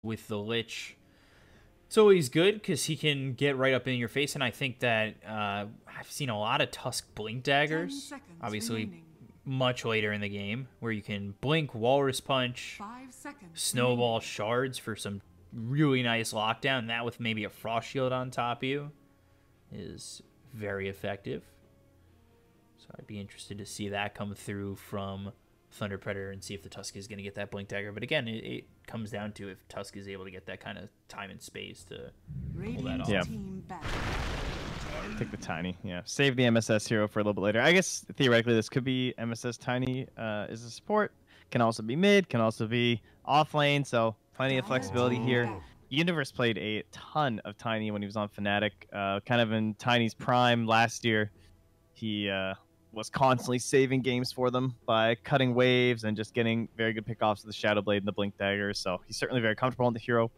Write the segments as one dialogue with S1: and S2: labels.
S1: with the Lich, it's always good because he can get right up in your face. And I think that I've seen a lot of Tusk Blink Daggers, obviously much later in the game, where you can Blink, Walrus Punch, Snowball Shards for some really nice lockdown. That with maybe a Frost Shield on top of you is very effective. So I'd be interested to see that come through from Thunder Predator and see if the Tusk is going to get that Blink Dagger. But again, it comes down to if Tusk is able to get that kind of time and space to pull that off.
S2: Yeah. Take the Tiny. Yeah. Save the MSS hero for a little bit later. I guess theoretically this could be MSS Tiny as a support. Can also be mid. Can also be off lane. So plenty of flexibility here. Universe played a ton of Tiny when he was on Fnatic. Kind of in Tiny's prime last year. He was constantly saving games for them by cutting waves and just getting very good pickoffs of the Shadow Blade and the Blink Dagger. So he's certainly very comfortable on the hero.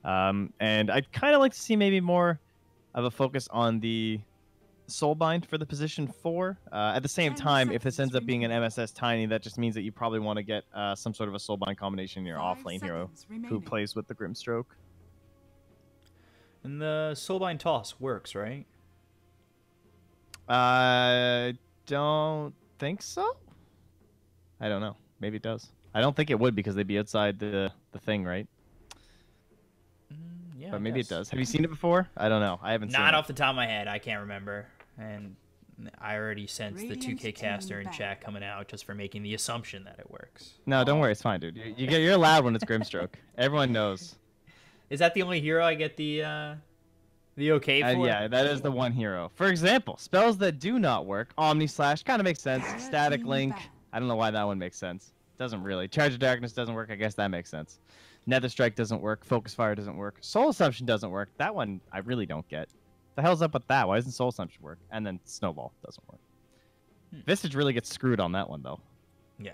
S2: And I'd kind of like to see maybe more of a focus on the Soulbind for the position 4. At the same time, if this ends up being an MSS Tiny, that just means that you probably want to get some sort of a Soulbind combination in your offlane hero who plays with the Grimstroke.
S1: And the Soulbind toss works, right?
S2: I don't think so. I don't know. Maybe it does. I don't think it would because they'd be outside the thing, right?
S1: Yeah,
S2: but maybe it does. Have you seen it before? I don't know. I haven't seen it.
S1: Not off the top of my head. I can't remember. And I already sensed the 2K caster in chat coming out just for making the assumption that it works.
S2: No, don't worry. It's fine, dude. You're allowed when it's Grimstroke. Everyone knows.
S1: Is that the only hero I get the okay for?
S2: Yeah, that is the one hero. For example, spells that do not work. Omni Slash kind of makes sense. Static Link. I don't know why that one makes sense. Doesn't really. Charge of Darkness doesn't work. I guess that makes sense. Nether Strike doesn't work. Focus Fire doesn't work. Soul Assumption doesn't work. That one I really don't get. The hell's up with that? Why doesn't Soul Assumption work? And then Snowball doesn't work. Visage really gets screwed on that one, though.
S1: Yeah.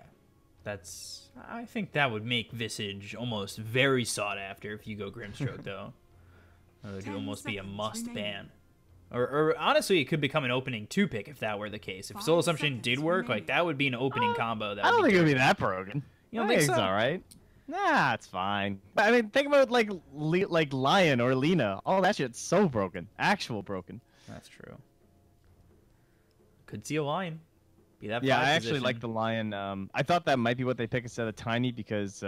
S1: I think that would make Visage almost very sought after if you go Grimstroke, though. It would almost be a must ban. Or honestly, it could become an opening 2-pick if that were the case. If Soul Assumption did work, like that would be an opening combo. That
S2: I don't think it would be that broken.
S1: You don't think so?
S2: It's all right. Nah, it's fine. But I mean, think about like Lion or Lena. All that shit's so broken. Actual broken.
S1: That's true. Could see a Lion. Be that.
S2: Yeah, I actually like the Lion. I thought that might be what they pick instead of Tiny because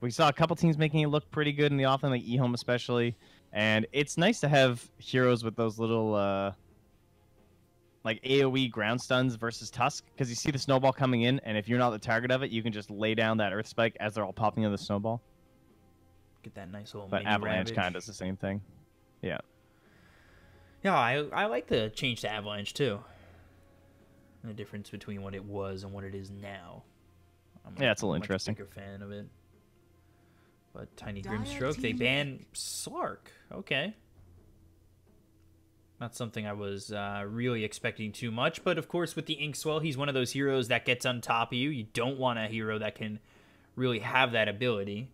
S2: we saw a couple teams making it look pretty good in the offlane, like eHome especially. And it's nice to have heroes with those little like AoE ground stuns versus Tusk, because you see the snowball coming in, and if you're not the target of it, you can just lay down that Earth Spike as they're all popping in the snowball.
S1: Get that nice little
S2: But
S1: mini
S2: Avalanche
S1: ravage.
S2: kind of does the same thing. Yeah.
S1: Yeah, I like the change to Avalanche, too. The difference between what it was and what it is now.
S2: Yeah, it's a little interesting.
S1: I'm a bigger fan of it. But Tiny Grimstroke, they banned Slark. Okay. Not something I was really expecting too much, but of course with the Inkswell, he's one of those heroes that gets on top of you. You don't want a hero that can really have that ability.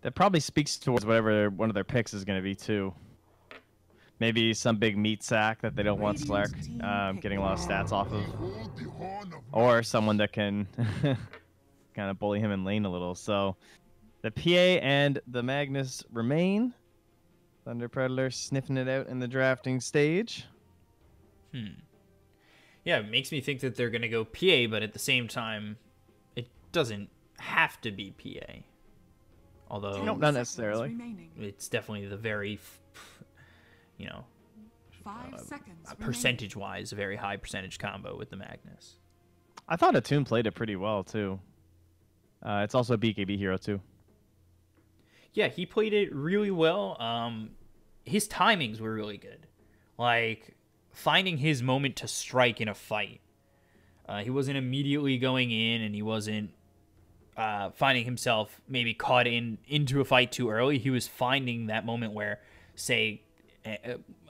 S2: That probably speaks towards whatever one of their picks is going to be, too. Maybe some big meat sack that they don't want Slark getting a lot of stats off of. Or someone that can kind of bully him in lane a little. So the PA and the Magnus remain. Thunder Predator sniffing it out in the drafting stage.
S1: Yeah, it makes me think that they're going to go PA, but at the same time, it doesn't have to be PA. Although,
S2: no, not necessarily.
S1: It's definitely the very, percentage-wise, a very high percentage combo with the Magnus.
S2: I thought Attune played it pretty well, too. It's also a BKB hero, too.
S1: Yeah, he played it really well. His timings were really good. Like, finding his moment to strike in a fight. He wasn't immediately going in, and he wasn't finding himself maybe caught into a fight too early. He was finding that moment where, say,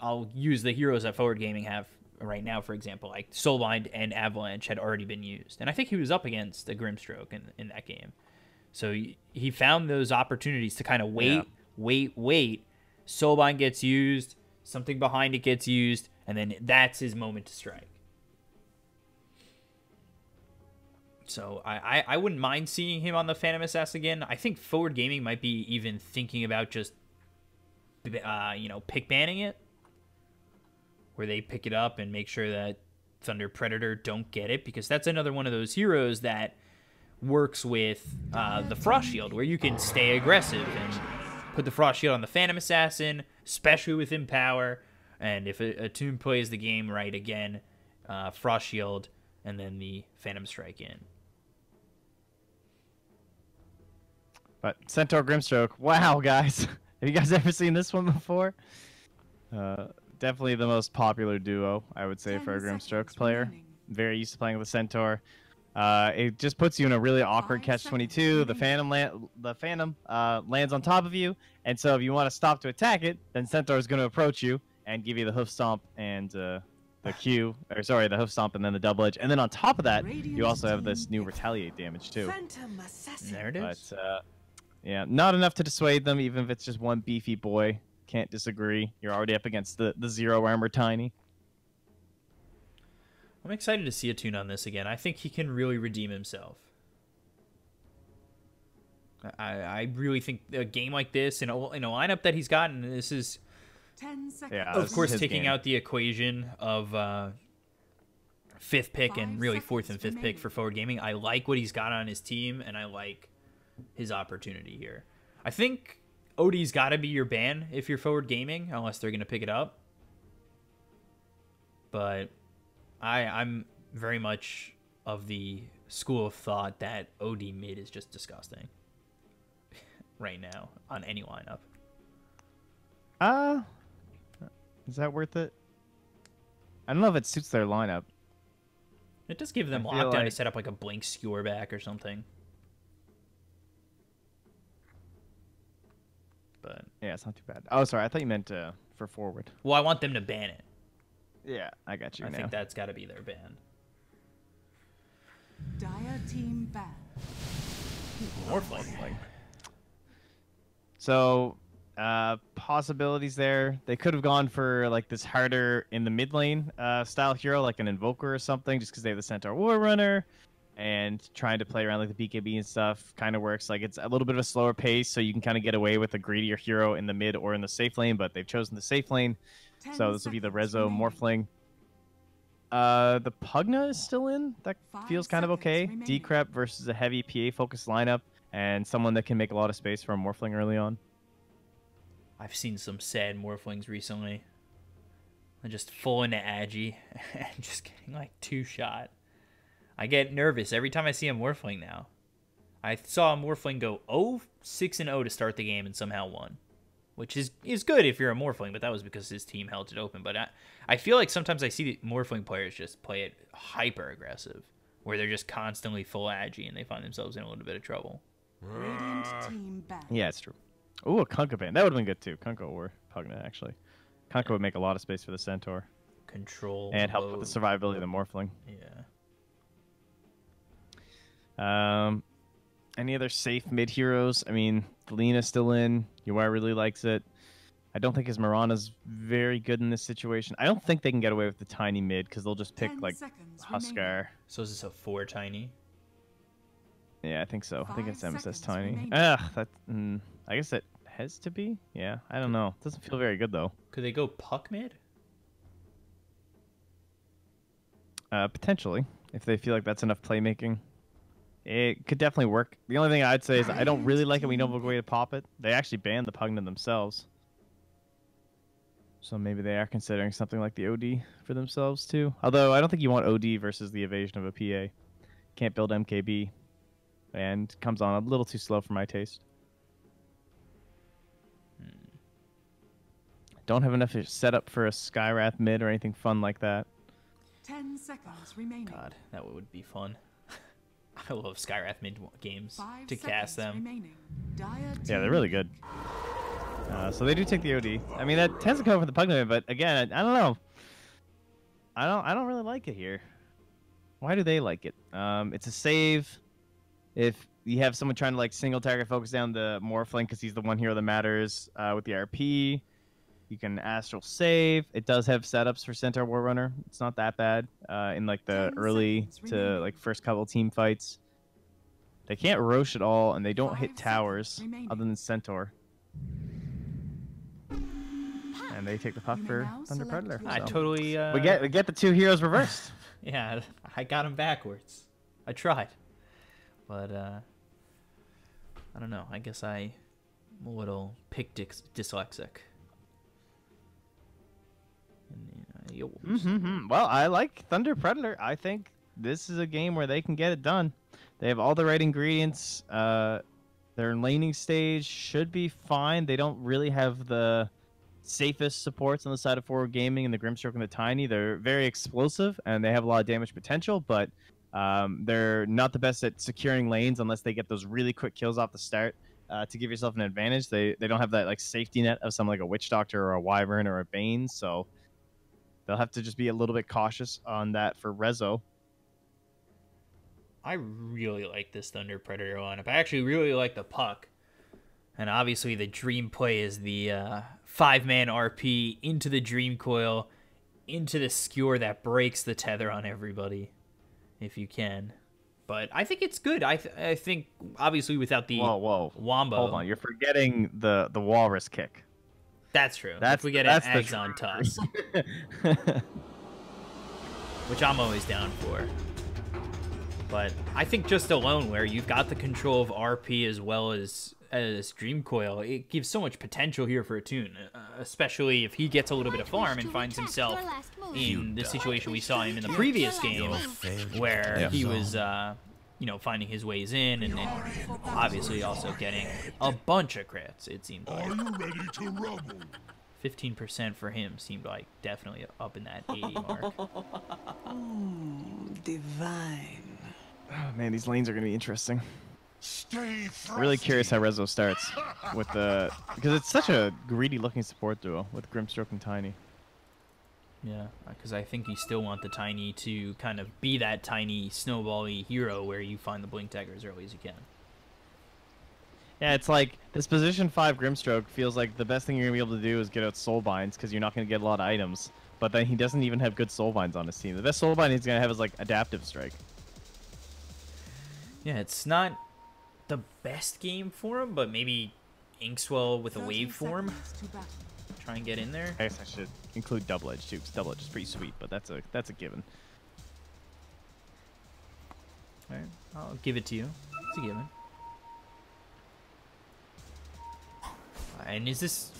S1: I'll use the heroes that Forward Gaming have right now, for example. Like, Soulbind and Avalanche had already been used. And I think he was up against a Grimstroke in that game. So he found those opportunities to kind of wait. Soulbind gets used, something behind it gets used, and then that's his moment to strike. So I wouldn't mind seeing him on the Phantom Assassin again. I think Forward Gaming might be even thinking about just, pick banning it, where they pick it up and make sure that Thunder Predator don't get it, because that's another one of those heroes that works with the Frost Shield, where you can stay aggressive and put the Frost Shield on the Phantom Assassin, especially with Empower, and if a team plays the game right again, Frost Shield and then the Phantom Strike in.
S2: But Centaur Grimstroke, wow, guys. Have you guys ever seen this one before? Definitely the most popular duo, I would say, for a Grimstroke player. Very used to playing with the Centaur. It just puts you in a really awkward catch-22. The Phantom lands on top of you, and so if you want to stop to attack it, then Centaur is going to approach you and give you the hoof stomp and the hoof stomp and then the double edge. And then on top of that, you also have this new retaliate damage too.
S1: There it is.
S2: But yeah, not enough to dissuade them, even if it's just one beefy boy. Can't disagree. You're already up against the zero armor Tiny.
S1: I'm excited to see a tune on this again. I think he can really redeem himself. I really think a game like this, in a lineup that he's gotten, this is,
S3: 10 seconds.
S2: Yeah,
S1: of course, taking
S2: game.
S1: out the equation of 5th pick and really 4th and 5th pick for Forward Gaming. I like what he's got on his team, and I like his opportunity here. I think Odie's got to be your ban if you're Forward Gaming, unless they're going to pick it up. But I'm very much of the school of thought that OD mid is just disgusting right now on any lineup.
S2: Is that worth it? I don't know if it suits their lineup.
S1: It does give them
S2: I feel
S1: lockdown
S2: like-
S1: to set up like a blink skewer back or something. But
S2: Yeah, it's not too bad. Oh, sorry. I thought you meant for forward.
S1: well, I want them to ban it.
S2: Yeah, I got you
S1: I
S2: now.
S1: think that's got to be their ban.
S3: Dire team ban.
S1: Morphling.
S2: So, possibilities there. They could have gone for like this harder in the mid lane style hero, like an Invoker or something, just because they have the Centaur War Runner, and trying to play around like the BKB and stuff kind of works. Like it's a little bit of a slower pace, so you can kind of get away with a greedier hero in the mid or in the safe lane. But they've chosen the safe lane, so this will be the Rezo Morphling. The Pugna is still in. That feels kind of okay. Decrep versus a heavy PA focused lineup, and someone that can make a lot of space for a Morphling early on.
S1: I've seen some sad Morphlings recently. They're just full into Agi and just getting like 2-shot. I get nervous every time I see a Morphling now. I saw a Morphling go 0-6-0 to start the game and somehow won. Which is good if you're a Morphling, but that was because his team held it open. But I feel like sometimes I see the Morphling players just play it hyper aggressive, where they're just constantly full Agi and they find themselves in a little bit of trouble.
S3: Radiant team ban.
S2: Yeah, it's true. Ooh, a Kunkka ban. That would have been good too. Kunkka or Pugna, actually. Kunkka would make a lot of space for the Centaur.
S1: Control.
S2: And help with the survivability of the Morphling.
S1: Yeah.
S2: Any other safe mid heroes? I mean, Lena's still in. Ui really likes it. I don't think his Mirana's very good in this situation. I don't think they can get away with the tiny mid because they'll just pick
S3: 10
S2: like
S3: seconds
S2: Huskar.
S3: remaining.
S1: So is this a 4 tiny?
S2: Yeah, I think so. I think
S3: 5
S2: it's MSS
S3: seconds
S2: tiny.
S3: remaining.
S2: That. I guess it has to be. Yeah, I don't know. Doesn't feel very good though.
S1: Could they go puck mid?
S2: Potentially, if they feel like that's enough playmaking. It could definitely work. The only thing I'd say is I don't really like it when we know a way to pop it. They actually banned the Pugna themselves. So maybe they are considering something like the OD for themselves too. Although I don't think you want OD versus the evasion of a PA. Can't build MKB. And comes on a little too slow for my taste. Don't have enough setup for a Skywrath mid or anything fun like that.
S3: 10 seconds remaining.
S1: God, that would be fun. I love Skywrath mid games
S3: 5
S1: to cast
S3: seconds
S1: them.
S3: remaining. Dire
S2: Yeah, they're
S3: team
S2: really good. So they do take the OD. I mean, that tends to come from the Pugna, but again, I don't know. I don't really like it here. Why do they like it? It's a save. If you have someone trying to like single target focus down the Morphling because he's the one hero that matters with the RP. You can astral save. It does have setups for Centaur War Runner. It's not that bad in like the
S3: 10
S2: early
S3: seconds
S2: to
S3: remaining.
S2: like first couple team fights. They can't Roche at all, and they don't
S3: 5
S2: hit towers
S3: seconds remaining.
S2: other than Centaur. And they take the puff
S3: You may
S2: for
S3: now
S2: Thunder
S3: select
S2: Predator.
S3: your
S1: I
S2: So
S1: totally.
S2: we get the two heroes reversed.
S1: Yeah, I got him backwards. I tried, but I don't know. I guess I'm a little pick dyslexic.
S2: Well, I like Thunder Predator. I think this is a game where they can get it done. They have all the right ingredients. Their laning stage should be fine. They don't really have the safest supports on the side of Forward Gaming and the Grimstroke and the Tiny. They're very explosive and they have a lot of damage potential, but they're not the best at securing lanes unless they get those really quick kills off the start to give yourself an advantage. They don't have that like safety net of something like a Witch Doctor or a Wyvern or a Bane, so they'll have to just be a little bit cautious on that for Rezo.
S1: I really like this Thunder Predator lineup. I actually really like the puck. And obviously the dream play is the 5-man RP into the Dream Coil, into the Skewer that breaks the tether on everybody, if you can. But I think it's good. I think, obviously, without the
S2: Whoa.
S1: Wombo.
S2: Hold on, you're forgetting the Walrus kick.
S1: That's true.
S2: That's
S1: if we get
S2: that's
S1: an Axon Tusk, which I'm always down for. But I think just alone where you've got the control of RP as well as Dream Coil, it gives so much potential here for Attune, especially if he gets a little bit of farm and finds himself in the situation we saw him in the previous game where he was, finding his ways in and obviously also getting a bunch of crits, it seemed like. 15% for him seemed like definitely up in that 80 mark.
S3: Divine.
S2: Oh, man, these lanes are going to be interesting.
S4: Stay
S2: Really curious how Rezo starts with the because it's such a greedy looking support duo with Grimstroke and Tiny.
S1: Yeah, because I think you still want the Tiny to kind of be that tiny snowball-y hero where you find the Blink Dagger as early as you can.
S2: Yeah, it's like this position 5 Grimstroke feels like the best thing you're going to be able to do is get out Soulbinds because you're not going to get a lot of items. But then he doesn't even have good Soulbinds on his team. The best Soulbind he's going to have is like Adaptive Strike.
S1: Yeah, it's not the best game for him, but maybe Inkswell with a waveform. Try and get in there.
S2: I guess I should include Double Edge too, because Double Edge is pretty sweet, but that's a given.
S1: Alright, I'll give it to you. It's a given. And this is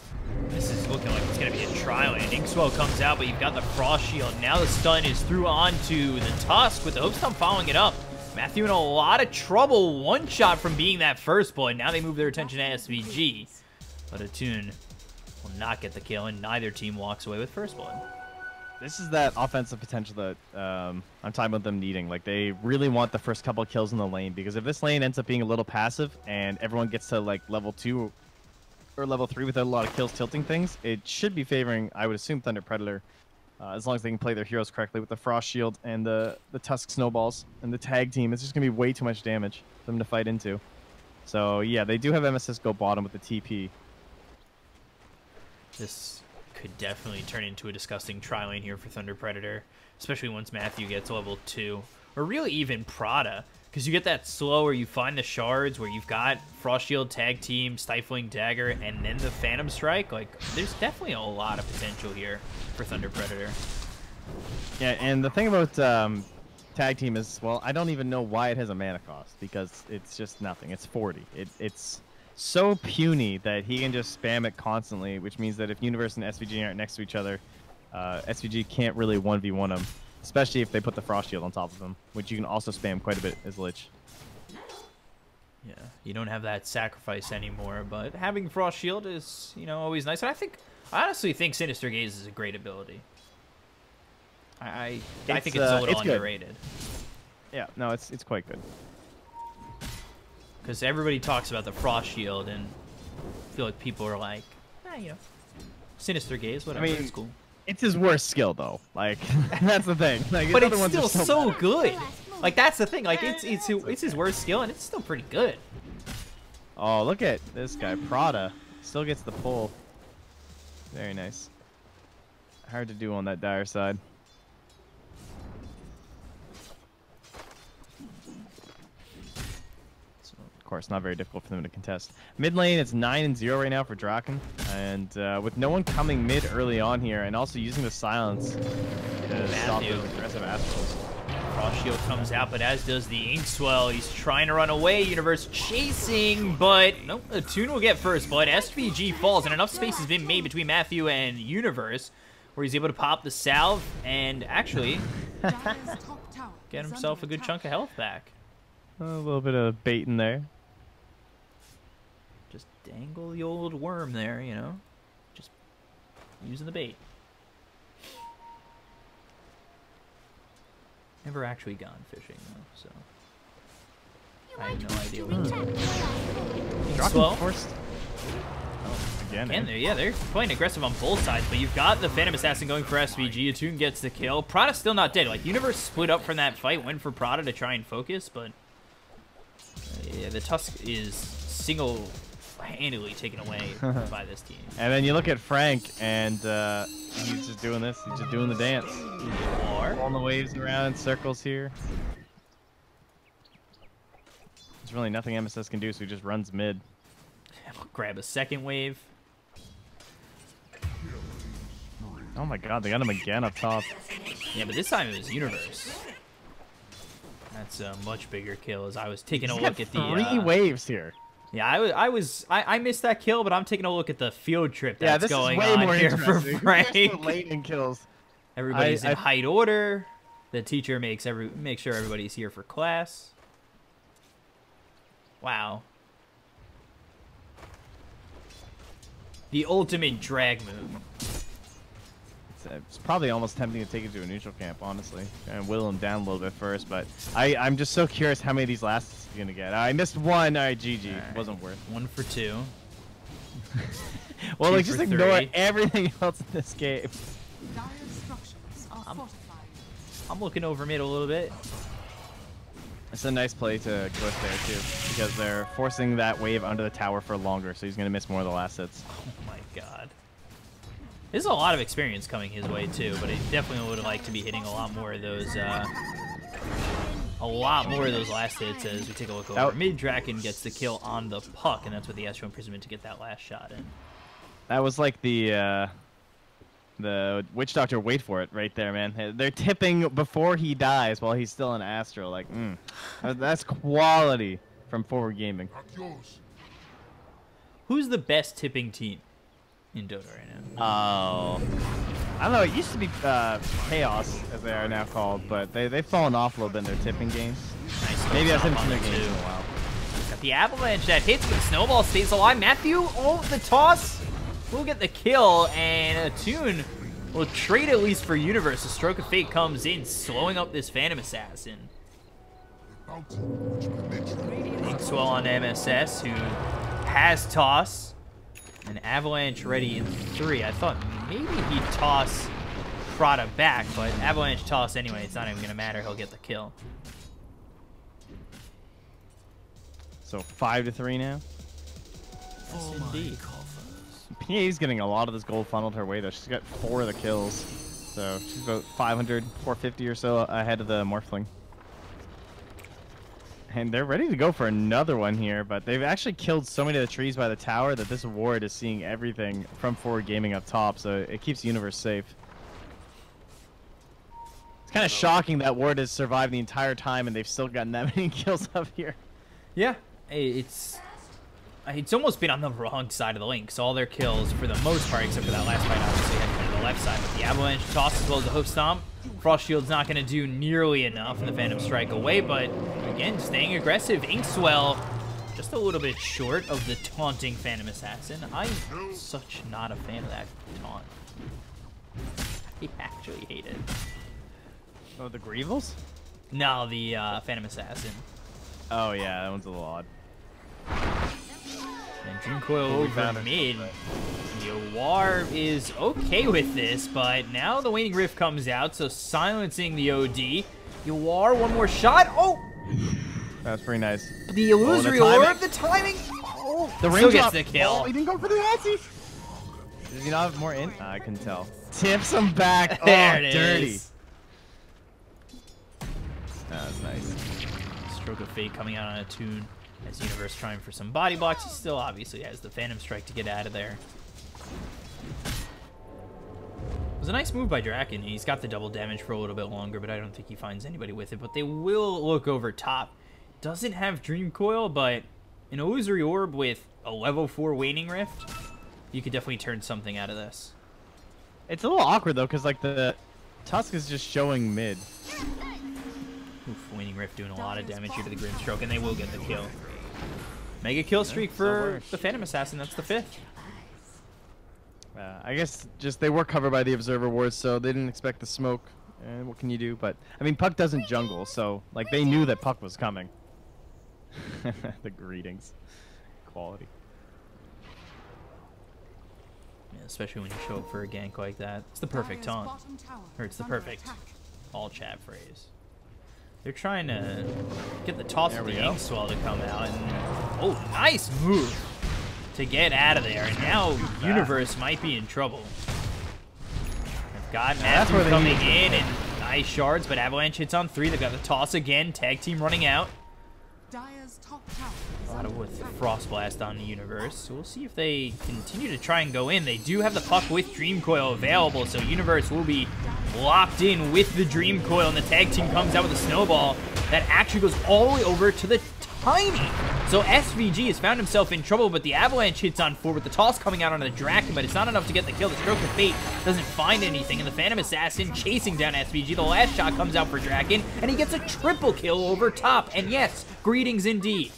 S1: looking like it's going to be a trial. And Inkswell comes out, but you've got the Frost Shield. Now the stun is through onto the Tusk with the Hope Stomp following it up. Matthew in a lot of trouble. One shot from being that first blood. Now they move their attention to SVG. But Attune will not get the kill, and neither team walks away with first blood.
S2: This is that offensive potential that I'm talking about them needing. Like, they really want the first couple of kills in the lane, because if this lane ends up being a little passive and everyone gets to, like, level 2 or level 3 without a lot of kills tilting things, it should be favoring, I would assume, Thunder Predator. As long as they can play their heroes correctly with the Frost Shield and the Tusk Snowballs and the tag team. It's just going to be way too much damage for them to fight into. So, yeah, they do have MSS go bottom with the TP.
S1: This could definitely turn into a disgusting tri-lane here for Thunder Predator, especially once Matthew gets level 2. Or really even Prada, because you get that slow where you find the shards, where you've got Frost Shield, Tag Team, Stifling Dagger, and then the Phantom Strike. Like, there's definitely a lot of potential here for Thunder Predator.
S2: Yeah, and the thing about Tag Team is, well, I don't even know why it has a mana cost, because it's just nothing. It's 40. It's so puny that he can just spam it constantly, which means that if Universe and SVG aren't next to each other, SVG can't really 1v1 him, especially if they put the Frost Shield on top of him, which you can also spam quite a bit as Lich.
S1: Yeah, you don't have that sacrifice anymore, but having Frost Shield is, you know, always nice. And I honestly think Sinister Gaze is a great ability. I think it's a little underrated.
S2: Yeah, no, it's quite good.
S1: Because everybody talks about the Frost Shield, and I feel like people are like, you know, Sinister Gaze, whatever, it's cool.
S2: It's his worst skill, though. Like, that's the thing. Like,
S1: but it's still so good. Like, that's the thing. Like, it's his worst skill, and it's still pretty good.
S2: Oh, look at this guy. Prada still gets the pull. Very nice. Hard to do on that dire side. So, of course, not very difficult for them to contest. Mid lane, it's 9-0 right now for Draken. And with no one coming mid early on here, and also using the silence to stop those aggressive astrals.
S1: Frost Shield comes out, but as does the Inkswell. He's trying to run away. Universe chasing, but nope. Attune will get first blood. SVG falls, and enough space has been made between Matthew and Universe where he's able to pop the salve and actually get himself a good chunk of health back.
S2: A little bit of bait in there.
S1: Just dangle the old worm there, you know. Just using the bait. Never actually gone fishing though, so I have no idea what
S2: Draken forced. Again,
S1: they're playing aggressive on both sides, but you've got the Phantom Assassin going for SVG. Attune gets the kill. Prada's still not dead. Like, Universe split up from that fight, went for Prada to try and focus, but yeah, the Tusk is single-handedly taken away by this team.
S2: And then you look at Frank, and he's just doing this. He's just doing the dance. Pulling the waves around in circles here. There's really nothing MSS can do, so he just runs mid.
S1: Grab a second wave.
S2: Oh my god, they got him again up top.
S1: Yeah, but this time it was Universe. That's a much bigger kill as I was taking a
S2: He's
S1: look
S2: got
S1: at the...
S2: three waves here.
S1: Yeah, I missed that kill, but I'm taking a look at the field trip that's going
S2: is way
S1: on
S2: more
S1: here for Frank.
S2: Late in kills.
S1: Everybody's in height order. The teacher makes sure everybody's here for class. Wow. The ultimate drag move.
S2: It's probably almost tempting to take it to a neutral camp, honestly, and whittle him down a little bit first. But I'm just so curious how many of these lasts he's gonna get. I missed one. All right, GG. Right. Wasn't worth.
S1: 1 for 2.
S2: Well, like, just ignore everything else in this game.
S1: I'm looking over mid a little bit.
S2: It's a nice play to Cliff there too, because they're forcing that wave under the tower for longer, so he's gonna miss more of the last hits.
S1: Oh my god. There's a lot of experience coming his way too, but he definitely would like to be hitting a lot more of those last hits as we take a look over. Mid Draken gets the kill on the puck, and that's with the Astral Imprisonment to get that last shot in.
S2: That was like the Witch Doctor wait for it right there, man. They're tipping before he dies while he's still in Astral. Like, that's quality from Forward Gaming.
S1: Who's the best tipping team in Dota right now?
S2: Oh, I don't know. It used to be Chaos, as they are now called, but they've fallen off a little bit in their tipping games.
S1: Nice.
S2: Maybe I've seen their games in a while.
S1: Got the Avalanche that hits, but Snowball stays alive. Matthew, the toss will get the kill, and Attune will trade at least for Universe. A Stroke of Fate comes in, slowing up this Phantom Assassin. Inkswell on MSS, who has toss. And Avalanche ready in 3. I thought maybe he'd toss Prada back, but Avalanche toss anyway. It's not even going to matter. He'll get the kill.
S2: So 5-3 now?
S1: Yes, indeed.
S2: PA's getting a lot of this gold funneled her way, though. She's got 4 of the kills. So she's about 500, 450 or so ahead of the Morphling. And they're ready to go for another one here, but they've actually killed so many of the trees by the tower that this ward is seeing everything from Forward Gaming up top, so it keeps Universe safe. It's kind of shocking that ward has survived the entire time and they've still gotten that many kills up here.
S1: Yeah, it's almost been on the wrong side of the link, so all their kills, for the most part, except for that last fight, obviously had been on the left side, but the Avalanche toss as well as the Hoof Stomp. Frost Shield's not going to do nearly enough, and the Phantom Strike away, but again, staying aggressive. Inkswell just a little bit short of the taunting Phantom Assassin. I'm such not a fan of that taunt. I actually hate it.
S2: Oh, the Grievals?
S1: No, the Phantom Assassin.
S2: Oh yeah, that one's a little odd.
S1: And Doomcoil over mid. Yawar is okay with this, but now the Waning Rift comes out, so silencing the OD. Yawar, one more shot. Oh!
S2: That's pretty nice.
S1: The illusory orb, the timing. Oh,
S2: the range
S1: still gets the kill.
S2: Oh, he didn't go for the Nazis. Does he not have more in? I can tell. Tips him back.
S1: There
S2: Oh,
S1: it
S2: dirty.
S1: is.
S2: That's nice.
S1: Stroke of Fate coming out on a tune as Universe trying for some body blocks. He still obviously has the Phantom Strike to get out of there. It was a nice move by Draken. He's got the double damage for a little bit longer, but I don't think he finds anybody with it. But they will look over top. Doesn't have Dream Coil, but an Illusory Orb with a level 4 Waning Rift, you could definitely turn something out of this.
S2: It's a little awkward though, because like the Tusk is just showing mid.
S1: Oof, Waning Rift doing a lot of damage here to the Grimstroke, and they will get the kill. Mega kill streak for the Phantom Assassin. That's the 5th.
S2: I guess just they were covered by the Observer Wards, so they didn't expect the smoke. And what can you do? But I mean, Puck doesn't jungle, so like they knew that Puck was coming. The greetings, quality.
S1: Yeah, especially when you show up for a gank like that. It's the perfect taunt, or it's the perfect all chat phrase. They're trying to get the toss of the Ink Swell to come out, and oh, nice move to get out of there. And now Universe might be in trouble. They've got Matthew coming in, and nice shards, but Avalanche hits on 3. They've got the toss again. Tag team running out. A lot of with Frost Blast on the Universe. So we'll see if they continue to try and go in. They do have the Puck with Dream Coil available, so Universe will be locked in with the Dream Coil, and the tag team comes out with a snowball that actually goes all the way over to the Tiny. So SVG has found himself in trouble, but the Avalanche hits on 4 with the toss coming out on the Draken, but it's not enough to get the kill. The Stroke of Fate doesn't find anything, and the Phantom Assassin chasing down SVG. The last shot comes out for Draken, and he gets a triple kill over top. And yes, greetings indeed.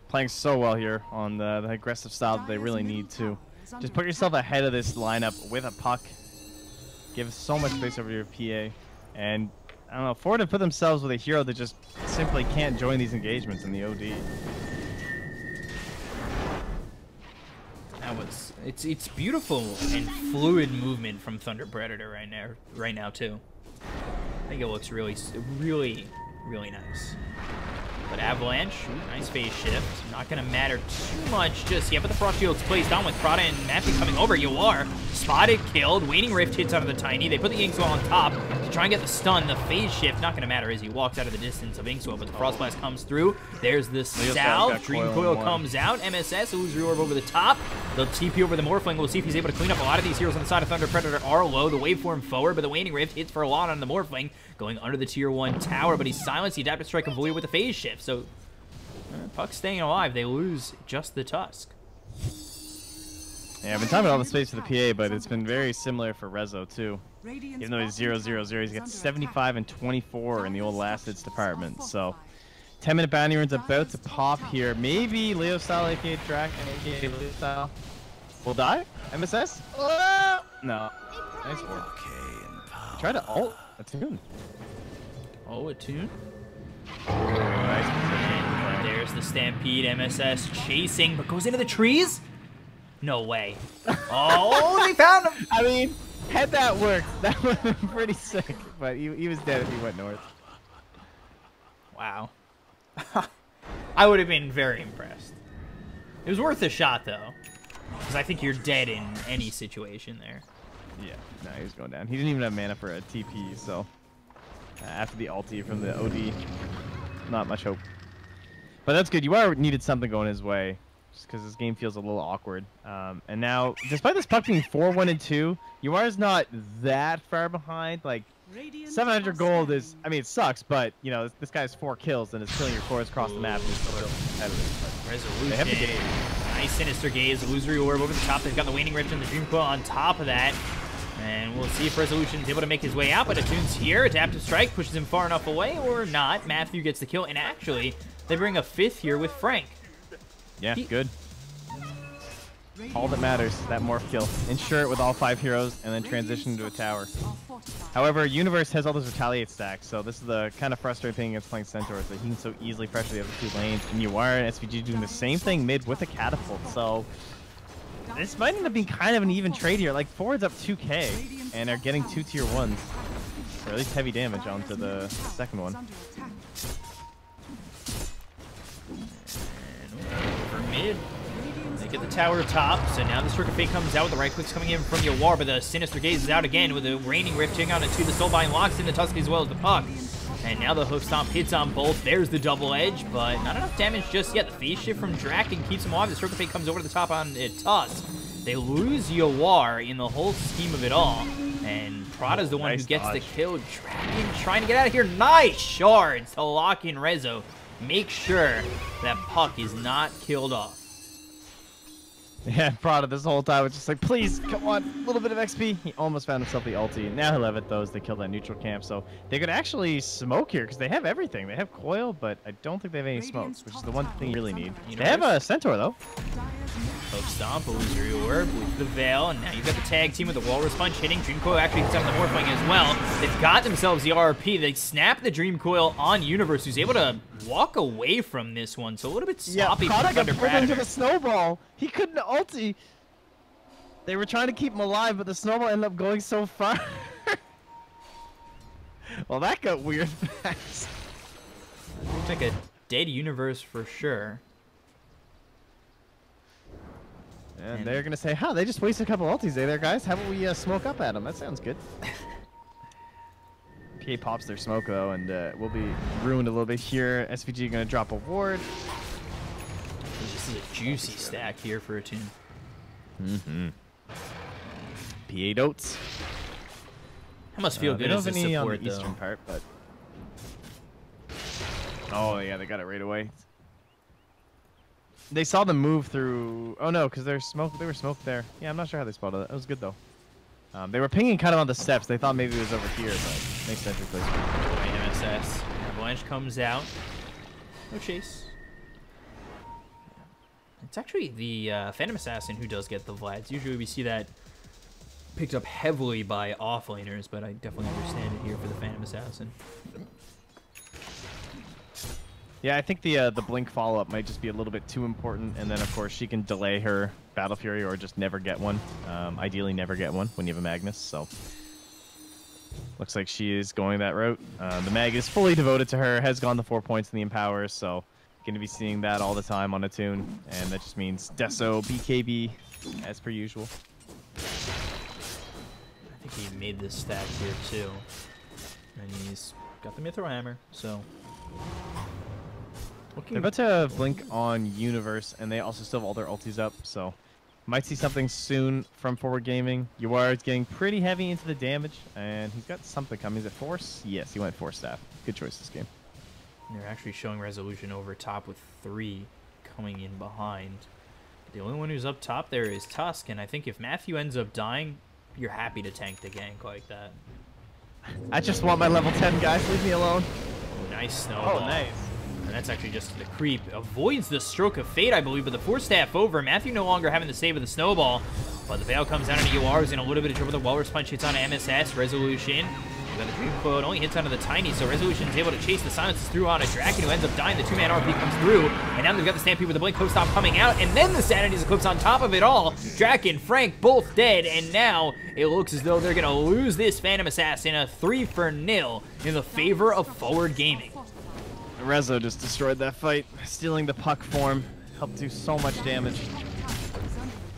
S2: Playing so well here on the aggressive style that they really need to. Just put yourself ahead of this lineup with a Puck. Give so much space over your PA. And, I don't know, Ford have put themselves with a hero that just simply can't join these engagements in the OD.
S1: That was, it's beautiful and fluid movement from Thunder Predator right now too. I think it looks really nice. But Avalanche, ooh, nice phase shift. Not going to matter too much just yet, but the Frosty Oak's placed on with Prada and Matthew coming over. You are spotted, killed. Waning Rift hits out of the Tiny. They put the Inkswell on top to try and get the stun. The phase shift, not going to matter as he walks out of the distance of Inkswell, but the Frost Blast comes through. There's the salve. Dream Coil comes out. MSS, Illusory Orb over the top. They'll TP over the Morphling. We'll see if he's able to clean up. A lot of these heroes on the side of Thunder Predator are low. The waveform forward, but the Waning Rift hits for a lot on the Morphling. Going under the tier 1 tower, but he's silenced. The Adaptive Strike avoided with the phase shift. So Puck's staying alive. They lose just the Tusk.
S2: Yeah, I've been talking about all the space for the PA, but it's been very similar for Rezo too. Even though he's 0-0-0, he's got 75 and 24 in the old last hits department. So 10-minute bounty run's about to pop here. Maybe Leo style, aka Draken, aka Leo style will die. MSS? Oh! No. Nice work. Try to ult a tune.
S1: Oh, a tune?
S2: Nice position.
S1: And there's the Stampede. MSS chasing, but goes into the trees? No way. Oh, they found him!
S2: I mean, had that worked, that would have been pretty sick. But he was dead if he went north.
S1: Wow. I would have been very impressed. It was worth a shot, though. Because I think you're dead in any situation there.
S2: Yeah, no, he was going down. He didn't even have mana for a TP, so after the ulti from the OD, not much hope. But that's good. UR needed something going his way, just because this game feels a little awkward. And now, despite this Puck being 4-1 and 2, UR is not that far behind. Like 700 gold is, I mean, it sucks, but you know, this guy has 4 kills and is killing your cores across the map. And still competitive.
S1: Resolution.
S2: They have the game.
S1: Nice Sinister Gaze, Illusory Orb over the top. They've got the Waning Rift and the Dream Coil on top of that. And we'll see if Resolution is able to make his way out, but Attune's here. Adaptive Strike pushes him far enough away, or not. Matthew gets the kill, and actually, they bring a 5th here with Frank.
S2: Yeah, good. All that matters, that morph kill. Ensure it with all 5 heroes, and then transition to a tower. However, Universe has all those retaliate stacks, so this is the kind of frustrating thing against playing Centaurs, that he can so easily pressure the other 2 lanes, and UR and SVG doing the same thing mid with a catapult, so this might end up being kind of an even trade here. Like, Forward's up 2k, and are getting 2 tier 1s, or at least heavy damage onto the second one.
S1: And over mid, they get the tower top, so now the Stroke of Fate comes out with the right clicks coming in from Yawar, but the Sinister Gaze is out again with the Raining Rift taking on it too. The Soulbind locks in the Tusk as well as the Puck. And now the Hoof Stomp hits on both. There's the double edge, but not enough damage just yet. The phase shift from Draken keeps him alive. The Stroke of Fate comes over to the top on Tusk. They lose Yawar in the whole scheme of it all. And Prada's the one who gets the kill. Draken trying to get out of here. Nice shards to lock in Rezo. Make sure that Puck is not killed off.
S2: Yeah, Prada this whole time was just like, please, come on, a little bit of XP. He almost found himself the ulti. Now he'll have it, though, as they kill that neutral camp. So they could actually smoke here, because they have everything. They have coil, but I don't think they have any smokes, which is the one thing you really need. They have a Centaur, though.
S1: Hope Stomp, Illusory Orb with the Veil, and now you've got the tag team with the Walrus Punch hitting. Dream Coil actually hits on the Morphling as well. They've got themselves the RP. They snap the Dream Coil on Universe, who's able to walk away from this one. So a little bit sloppy from Thunder Predator.
S2: Into the snowball. He couldn't ulti. They were trying to keep him alive, but the snowball ended up going so far. Well, that got weird fast.
S1: Looks like a dead Universe for sure.
S2: And they're going to say, huh, they just wasted a couple ultis there, guys. How about we smoke up at them? That sounds good. PA pops their smoke, though, and we'll be ruined a little bit here. SVG going to drop a ward.
S1: This is a juicy stack here for a tune.
S2: Mm-hmm. PA dotes.
S1: That must feel good as a support,
S2: on the
S1: though.
S2: eastern part, but... Oh, yeah, they got it right away. They saw them move through... Oh, no, because they were smoked there. Yeah, I'm not sure how they spotted that. That was good, though. They were pinging kind of on the steps. They thought maybe it was over here, but makes sense placement.
S1: MSS. Avalanche comes out. No chase. It's actually the Phantom Assassin who does get the Vlads. Usually we see that picked up heavily by offlaners, but I definitely understand it here for the Phantom Assassin.
S2: Yeah, I think the Blink follow-up might just be a little bit too important, and then, of course, she can delay her Battle Fury or just never get one. Ideally, never get one when you have a Magnus, so... Looks like she is going that route. The Mag is fully devoted to her, has gone the 4 points in the Empower, so going to be seeing that all the time on a tune, and that just means Deso, BKB, as per usual.
S1: I think he made this stack here, too. And he's got the Mithril Hammer, so...
S2: They're about to blink on Universe, and they also still have all their ultis up, so might see something soon from Forward Gaming. Yawar is getting pretty heavy into the damage, and he's got something coming. Is it Force? Yes, he went Force Staff. Good choice this game.
S1: And they're actually showing Resolution over top with 3 coming in behind. The only one who's up top there is Tusk, and I think if Matthew ends up dying, you're happy to tank the gank like that.
S2: I just want my level 10, guys. Leave me alone.
S1: Oh, nice snowball.
S2: Oh, nice.
S1: And that's actually just the creep. Avoids the Stroke of Fate, I believe, but the Force Staff over. Matthew no longer having the save of the snowball. But the Veil comes down into Yawar, who's in a little bit of trouble. The Walrus Punch hits on MSS. Resolution. We've got the Dream Coil. It only hits onto the Tiny, so Resolution is able to chase the silences through on a Draken, who ends up dying. The 2-man RP comes through. And now they've got the Stampede with the Blink Host Stop coming out. And then the Sanity's Eclipse on top of it all. Draken, Frank, both dead. And now it looks as though they're going to lose this Phantom Assassin. A 3-0 in the favor of Forward Gaming.
S2: Rezo just destroyed that fight, stealing the Puck form, helped do so much damage.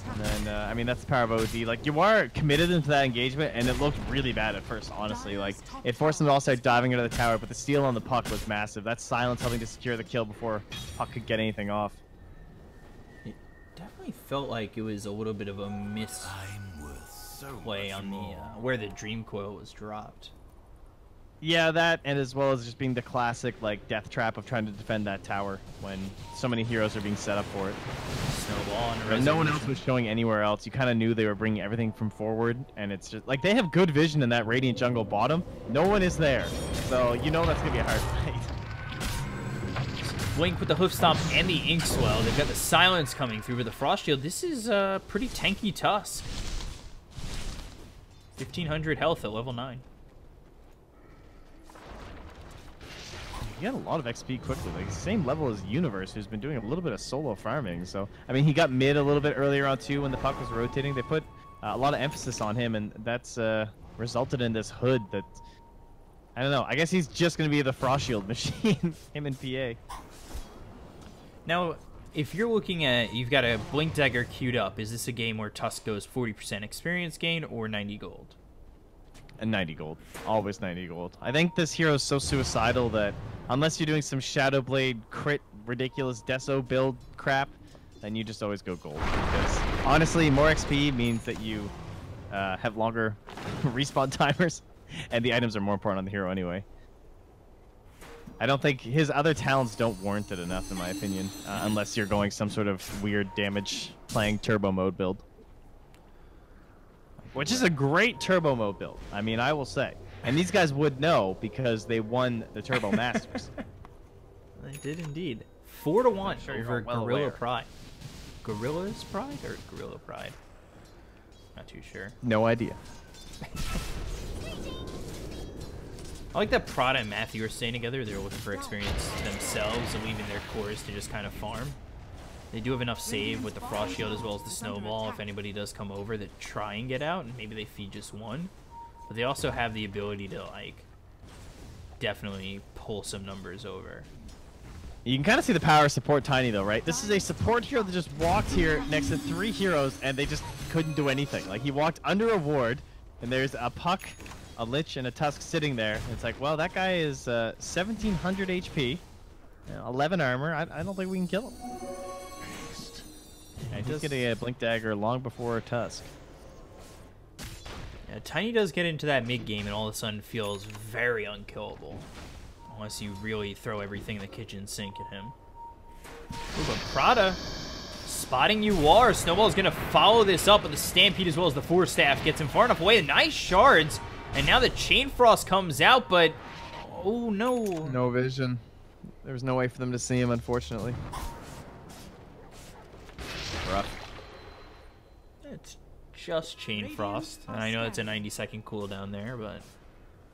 S2: And then, I mean, that's the power of OD. Like, Yawar committed into that engagement, and it looked really bad at first, honestly. Like, it forced them to all start diving into the tower, but the steal on the Puck was massive. That silence helping to secure the kill before Puck could get anything off.
S1: It definitely felt like it was a little bit of a misplay on the where the Dream Coil was dropped.
S2: Yeah, that, and as well as just being the classic, like, death trap of trying to defend that tower when so many heroes are being set up for it.
S1: Snowball and
S2: no one else was showing anywhere else. You kind of knew they were bringing everything from forward, and it's just, like, they have good vision in that Radiant Jungle bottom. No one is there, so you know that's going to be a hard fight.
S1: Blink with the Hoof Stomp and the Inkswell. They've got the Silence coming through with the Frost Shield. This is a pretty tanky Tusk. 1,500 health at level 9.
S2: He got a lot of XP quickly, like same level as Universe, who's been doing a little bit of solo farming. So, I mean, he got mid a little bit earlier on too when the Puck was rotating. They put a lot of emphasis on him, and that's resulted in this hood that, I don't know, I guess he's just going to be the Frost Shield machine, him and PA.
S1: Now, if you're looking at, you've got a Blink Dagger queued up, is this a game where Tusk goes 40% experience gain or 90 gold?
S2: And 90 gold. Always 90 gold. I think this hero is so suicidal that unless you're doing some Shadow Blade crit ridiculous Deso build crap, then you just always go gold. Because honestly, more XP means that you have longer respawn timers, and the items are more important on the hero anyway. I don't think his other talents don't warrant it enough, in my opinion, unless you're going some sort of weird damage playing turbo mode build. Which is a great turbo mode build, I mean, I will say. And these guys would know because they won the Turbo Masters.
S1: They did indeed. 4-1
S2: sure
S1: over
S2: you're well
S1: Gorilla
S2: aware.
S1: Pride. Gorilla's Pride or Gorilla Pride? Not too sure.
S2: No idea.
S1: I like that Prada and Matthew are staying together. They're looking for experience themselves and leaving their cores to just kind of farm. They do have enough save with the Frost Shield as well as the Snowball if anybody does come over that try and get out, and maybe they feed just one. But they also have the ability to, like, definitely pull some numbers over.
S2: You can kind of see the power of support Tiny, though, right? This is a support hero that just walked here next to 3 heroes, and they just couldn't do anything. Like, he walked under a ward, and there's a Puck, a Lich, and a Tusk sitting there. And it's like, well, that guy is 1,700 HP, 11 armor. I don't think we can kill him. Yeah, he's getting a Blink Dagger long before Tusk.
S1: Yeah, Tiny does get into that mid game and all of a sudden feels very unkillable. Unless you really throw everything in the kitchen sink at him. Ooh, but Prada spotting you are. Snowball's going to follow this up with the Stampede as well as the Force Staff. Gets him far enough away. Nice shards. And now the Chain Frost comes out, but... Oh, no.
S2: No vision. There was no way for them to see him, unfortunately. Rough.
S1: It's just Chain Frost. And I know it's a 90-second cooldown there, but...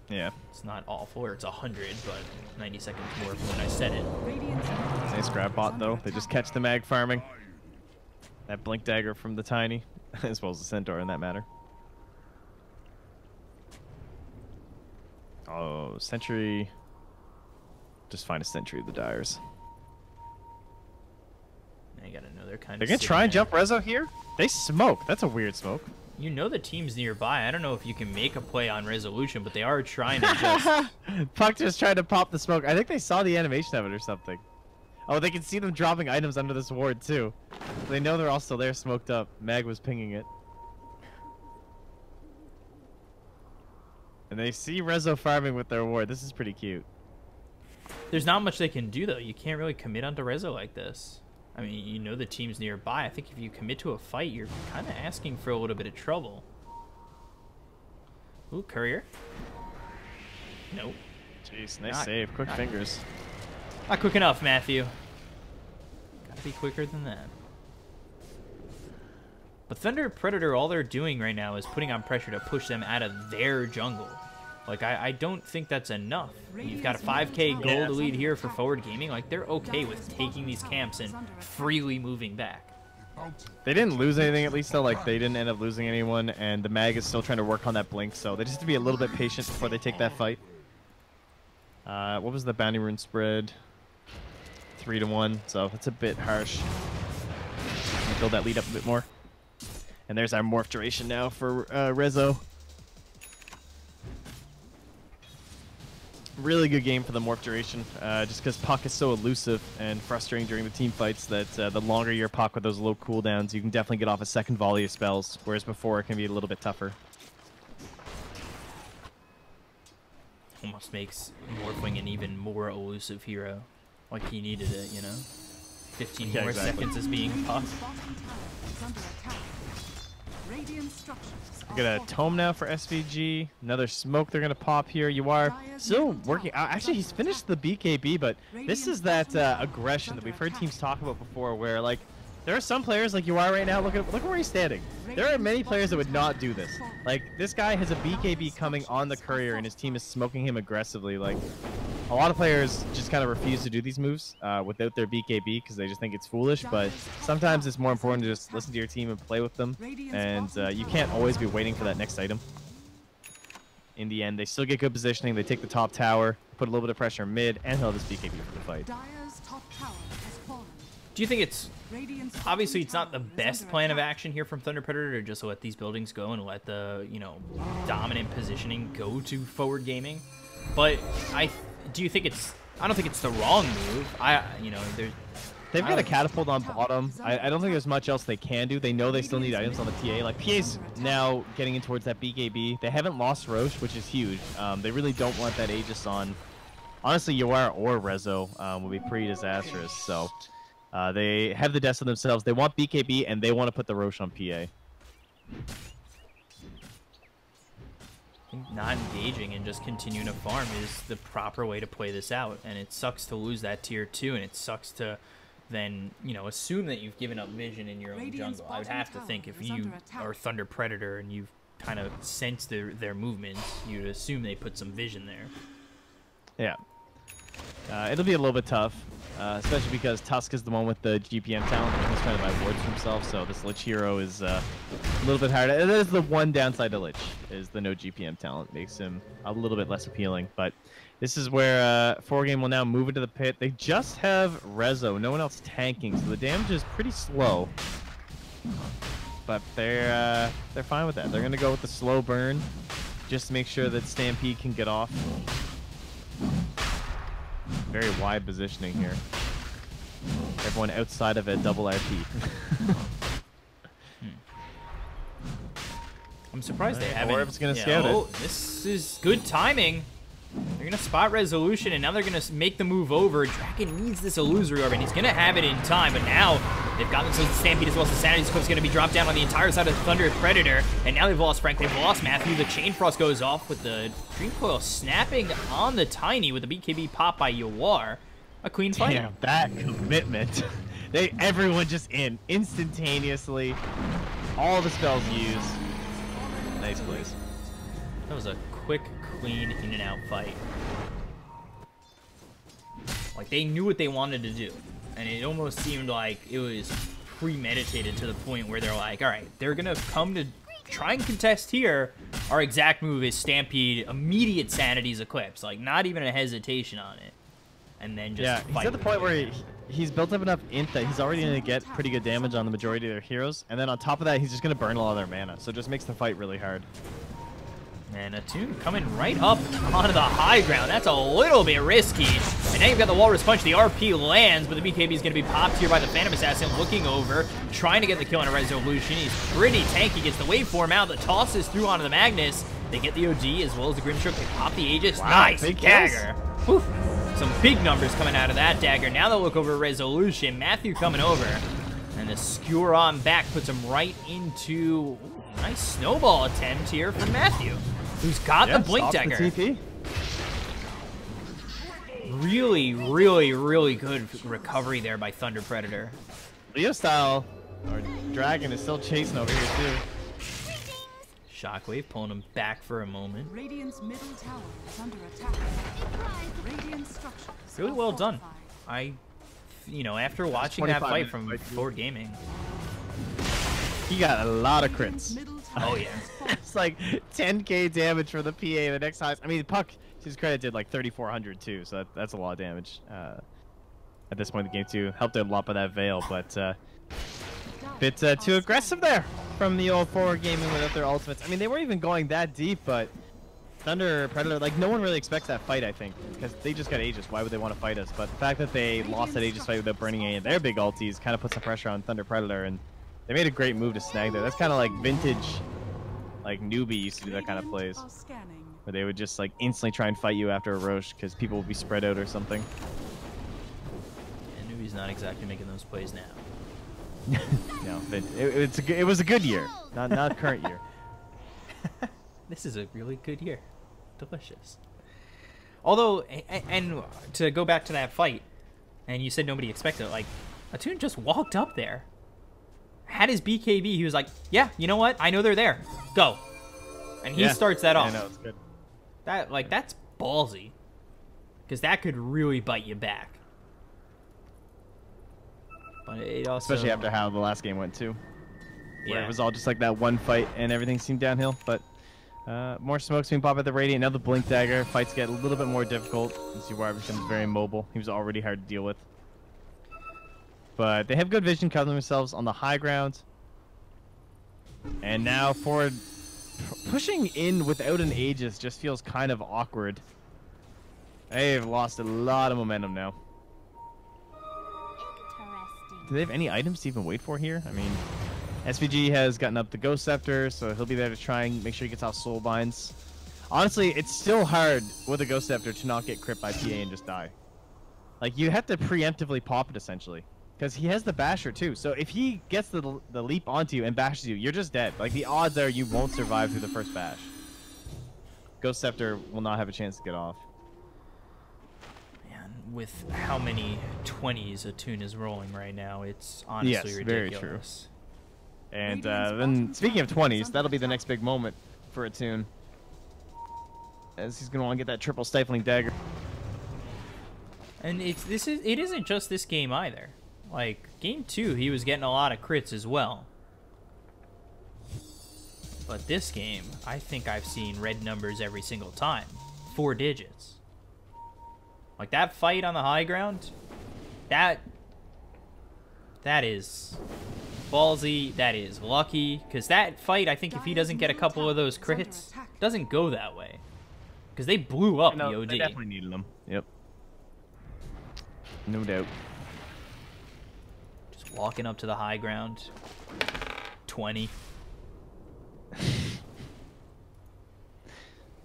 S2: Yeah.
S1: It's not awful, or it's 100, but 90 seconds more from when I said it.
S2: Nice grab bot, though. They just catch the mag farming. That Blink Dagger from the Tiny, as well as the Centaur in that matter. Oh, Sentry. Just find a Sentry of the Dyers.
S1: I gotta know they're kind of.
S2: They're gonna try and jump Rezo here? They smoke. That's a weird smoke.
S1: You know the team's nearby. I don't know if you can make a play on resolution, but they are trying to just...
S2: Puck just tried to pop the smoke. I think they saw the animation of it or something. Oh, they can see them dropping items under this ward, too. They know they're all still there, smoked up. Mag was pinging it. And they see Rezo farming with their ward. This is pretty cute.
S1: There's not much they can do, though. You can't really commit onto Rezo like this. I mean, you know the team's nearby. I think if you commit to a fight, you're kind of asking for a little bit of trouble. Ooh, Courier. Nope.
S2: Jeez, nice save. Quick fingers.
S1: Not quick enough, Matthew. Gotta be quicker than that. But Thunder Predator, all they're doing right now is putting on pressure to push them out of their jungle. Like, I don't think that's enough. You've got a 5k gold lead here for Forward Gaming. Like, they're okay with taking these camps and freely moving back.
S2: They didn't lose anything, at least, though. Like, they didn't end up losing anyone, and the mag is still trying to work on that blink, so they just have to be a little bit patient before they take that fight. What was the bounty rune spread? 3-1, so it's a bit harsh. Build that lead up a bit more. And there's our morph duration now for Rezo. Really good game for the morph duration, just because Puck is so elusive and frustrating during the team fights that the longer your Puck with those low cooldowns, you can definitely get off a second volley of spells, whereas before it can be a little bit tougher.
S1: Almost makes Morphwing an even more elusive hero. Like he needed it, you know? 15 more seconds as being Puck.
S2: We got a tome now for SVG. Another smoke they're going to pop here. You are still working. Actually, he's finished the BKB, but this is that aggression that we've heard teams talk about before where, like, there are some players like you are right now. Look where he's standing. There are many players that would not do this. Like, this guy has a BKB coming on the courier, and his team is smoking him aggressively. Like, a lot of players just kind of refuse to do these moves without their BKB because they just think it's foolish, but sometimes it's more important to just listen to your team and play with them, and you can't always be waiting for that next item. In the end, they still get good positioning, they take the top tower, put a little bit of pressure mid, and he'll just BKB for the fight.
S1: Do you think it's
S3: Radiant's
S1: obviously
S3: bottom
S1: it's not the
S3: tower is
S1: best
S3: under
S1: plan of
S3: attack.
S1: action here from Thunder Predator to just let these buildings go and let the dominant positioning go to forward gaming? But do you think it's? I don't think it's the wrong move.
S2: They've got a catapult on bottom. I don't think there's much else they can do. They know they still need items on the PA. Like, PA's now getting in towards that BKB. They haven't lost Roche, which is huge. They really don't want that Aegis on. Honestly, Yoar or Rezo will be pretty disastrous. So they have the deaths of themselves. They want BKB, and they want to put the Roche on PA.
S1: I think not engaging and just continuing to farm is the proper way to play this out. And it sucks to lose that tier 2, and it sucks to then, assume that you've given up vision in your own jungle. I would have to think if you are Thunder Predator and you've kind of sensed their movements, you'd assume they put some vision there.
S2: Yeah. It'll be a little bit tough, especially because Tusk is the one with the GPM talent, and he's trying to buy wards for himself, so this Lich hero is a little bit harder. That is the one downside to Lich, is the no GPM talent. Makes him a little bit less appealing, but this is where 4Game will now move into the pit. They just have Rezo, no one else tanking, so the damage is pretty slow. But they're fine with that. They're going to go with the slow burn, just to make sure that Stampede can get off. Very wide positioning here. Everyone outside of a double RP.
S1: I'm surprised they haven't.
S2: Orb's gonna scout it.
S1: Oh, this is good timing. They're gonna spot Resolution, and now they're gonna make the move over. Dragon needs this Illusory Orb, and he's gonna have it in time. But now they've got themselves the Stampede as well as the Sanity Scope's gonna be dropped down on the entire side of the Thunder Predator. And now they've lost Frank, they've lost Matthew. The Chain Frost goes off with the Dream Coil snapping on the Tiny with the BKB pop by Yawar. A clean fight.
S2: Damn, that commitment. Everyone just instantaneously. All the spells used. Nice plays.
S1: That was a quick, clean in and out fight. Like, they knew what they wanted to do, and it almost seemed like it was premeditated to the point where they're like, all right, they're gonna come to try and contest here. Our exact move is Stampede, immediate Sanity's Eclipse, like not even a hesitation on it, and then just fight.
S2: He's at the point where he's built up enough int that he's already going to get pretty good damage on the majority of their heroes, and then on top of that, he's just going to burn a lot of their mana, so it just makes the fight really hard.
S1: And Attune coming right up onto the high ground. That's a little bit risky. And now you've got the Walrus Punch. The RP lands, but the BKB is going to be popped here by the Phantom Assassin, looking over, trying to get the kill on a Resolution. He's pretty tanky, gets the waveform out, the tosses through onto the Magnus. They get the OG as well as the Grimstroke. They pop the Aegis.
S2: Wow,
S1: nice
S2: big
S1: dagger. Whew. Some big numbers coming out of that dagger. Now they'll look over Resolution. Matthew coming over. And the Skewer on back puts him right into... Ooh, nice snowball attempt here from Matthew, who's got the Blink Dagger.
S2: The TP.
S1: Really, really, really good recovery there by Thunder Predator.
S2: Leo style, or Dragon is still chasing over here too.
S1: Shockwave pulling him back for a moment.
S3: Radiant's middle tower is under attack. Radiant structures
S1: Really
S3: are
S1: well done.
S3: fortified.
S1: After watching that
S2: 25
S1: fight
S2: minute
S1: from
S2: fight.
S1: Forward Gaming.
S2: He got a lot of crits.
S3: Middle tower
S1: Oh, yeah.
S3: is fortified.
S2: It's like 10k damage for the PA. The next highest. I mean, Puck, to his credit, did like 3,400 too, so that's a lot of damage at this point in the game too. Helped a lot by that Veil, but bit too aggressive there from the old Forward Gaming without their ultimates. I mean, they weren't even going that deep, but Thunder Predator, like no one really expects that fight, I think, because they just got Aegis. Why would they want to fight us? But the fact that they lost that Aegis fight without burning any of their big ultis kind of puts some pressure on Thunder Predator, and they made a great move to snag there. That's kind of like vintage, like newbie used to do that kind of plays,
S3: Are scanning.
S2: where they would just like instantly try and fight you after a Roche because people would be spread out or something.
S1: And Nubi's not exactly making those plays now.
S2: No, it was a good year, not current year.
S1: This is a really good year. Delicious. Although, and to go back to that fight, and you said nobody expected it, like, Attune just walked up there, had his BKB, he was like, yeah, you know what? I know they're there. Go. And he starts that off.
S2: I know, it's good.
S1: That's ballsy. Because that could really bite you back. But it also...
S2: Especially after how the last game went too. Where
S1: Yeah.
S2: it was all just like that one fight and everything seemed downhill, but more smokes being popped at the Radiant. Now the Blink Dagger. Fights get a little bit more difficult. You see where becomes very mobile. He was already hard to deal with. but they have good vision, covering themselves on the high ground. And now forward pushing in without an Aegis just feels kind of awkward. They've lost a lot of momentum now. Do they have any items to even wait for here? I mean, SVG has gotten up the Ghost Scepter, so he'll be there to try and make sure he gets out Soul Binds. Honestly, it's still hard with a Ghost Scepter to not get crit by PA and just die. Like, you have to preemptively pop it, essentially. Because he has the Basher, too. So if he gets the leap onto you and bashes you, you're just dead. Like, the odds are you won't survive through the first bash. Ghost Scepter will not have a chance to get off.
S1: Man, with how many 20s Attune is rolling right now, it's honestly ridiculous.
S2: Very true. And then, speaking of 20s, that'll be the next big moment for Attune. As he's going to want to get that triple stifling dagger.
S1: And it isn't just this game either. Like, game 2, he was getting a lot of crits as well. But this game, I think I've seen red numbers every single time. 4 digits. Like, that fight on the high ground, that is ballsy, that is lucky. Because that fight, I think if he doesn't get a couple of those crits, doesn't go that way. Because they blew up the OD.
S2: They definitely needed them. Yep. No doubt.
S1: Just walking up to the high ground. 20.